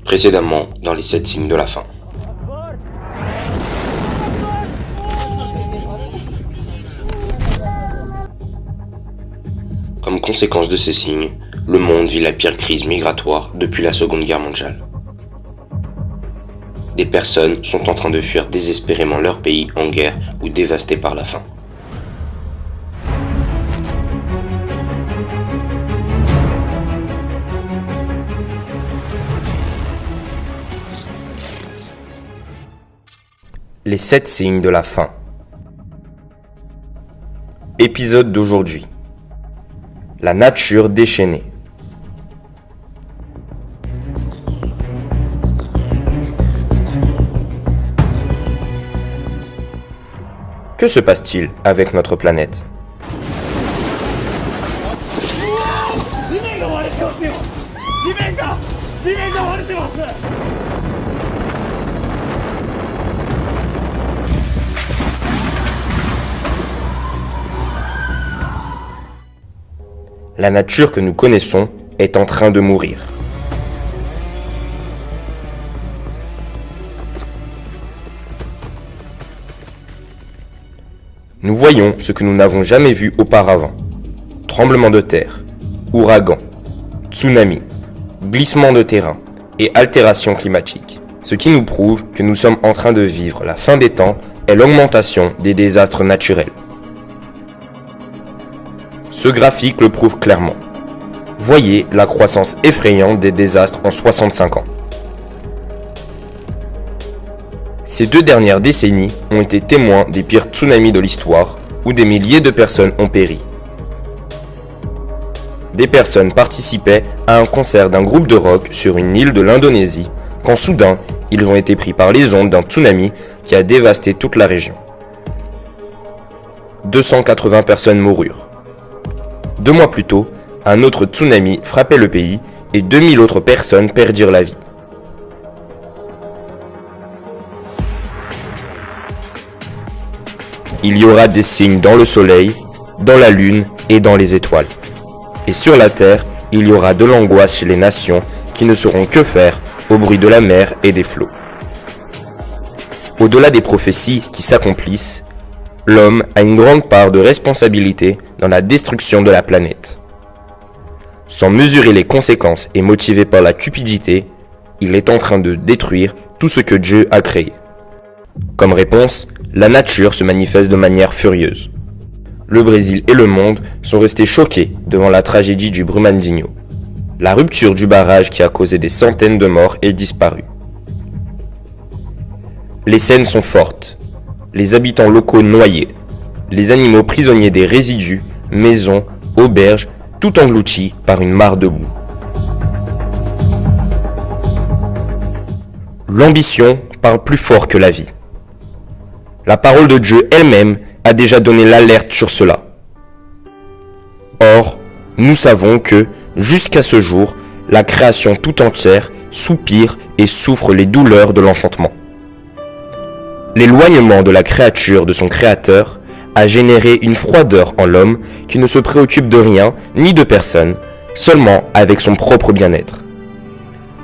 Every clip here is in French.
Précédemment dans les 7 signes de la fin. Comme conséquence de ces signes, le monde vit la pire crise migratoire depuis la Seconde Guerre mondiale. Des personnes sont en train de fuir désespérément leur pays en guerre ou dévasté par la faim. Les 7 signes de la faim. Épisode d'aujourd'hui. La nature déchaînée. Que se passe-t-il avec notre planète ? La nature que nous connaissons est en train de mourir. Nous voyons ce que nous n'avons jamais vu auparavant. Tremblements de terre, ouragans, tsunamis, glissements de terrain et altérations climatiques. Ce qui nous prouve que nous sommes en train de vivre la fin des temps et l'augmentation des désastres naturels. Ce graphique le prouve clairement. Voyez la croissance effrayante des désastres en 65 ans. Ces 2 dernières décennies ont été témoins des pires tsunamis de l'histoire, où des milliers de personnes ont péri. Des personnes participaient à un concert d'un groupe de rock sur une île de l'Indonésie, quand soudain, ils ont été pris par les ondes d'un tsunami qui a dévasté toute la région. 280 personnes moururent. 2 mois plus tôt, un autre tsunami frappait le pays et 2000 autres personnes perdirent la vie. Il y aura des signes dans le soleil, dans la lune et dans les étoiles. Et sur la terre, il y aura de l'angoisse chez les nations qui ne sauront que faire au bruit de la mer et des flots. Au-delà des prophéties qui s'accomplissent, l'homme a une grande part de responsabilité dans la destruction de la planète. Sans mesurer les conséquences et motivé par la cupidité, il est en train de détruire tout ce que Dieu a créé. Comme réponse, la nature se manifeste de manière furieuse. Le Brésil et le monde sont restés choqués devant la tragédie du Brumadinho. La rupture du barrage qui a causé des centaines de morts est disparue. Les scènes sont fortes. Les habitants locaux noyés, les animaux prisonniers des résidus, maisons, auberges, tout engloutis par une mare de boue. L'ambition parle plus fort que la vie. La parole de Dieu elle-même a déjà donné l'alerte sur cela. Or, nous savons que, jusqu'à ce jour, la création tout entière soupire et souffre les douleurs de l'enfantement. L'éloignement de la créature de son créateur a généré une froideur en l'homme qui ne se préoccupe de rien ni de personne, seulement avec son propre bien-être.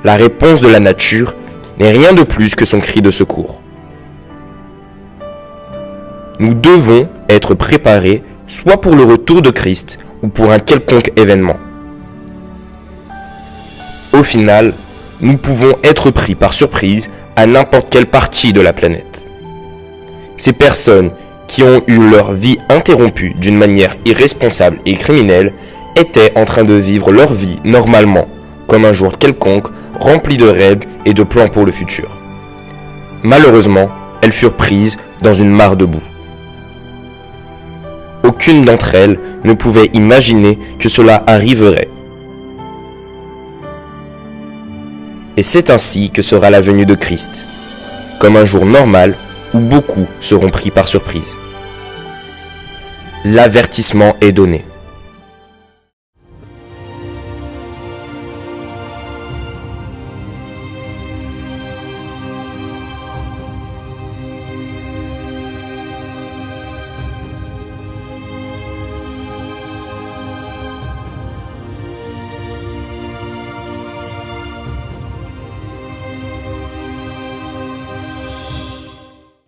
La réponse de la nature n'est rien de plus que son cri de secours. Nous devons être préparés soit pour le retour de Christ ou pour un quelconque événement. Au final, nous pouvons être pris par surprise à n'importe quelle partie de la planète. Ces personnes qui ont eu leur vie interrompue d'une manière irresponsable et criminelle étaient en train de vivre leur vie normalement, comme un jour quelconque, rempli de rêves et de plans pour le futur. Malheureusement, elles furent prises dans une mare de boue. Aucune d'entre elles ne pouvait imaginer que cela arriverait. Et c'est ainsi que sera la venue de Christ, comme un jour normal où beaucoup seront pris par surprise. L'avertissement est donné.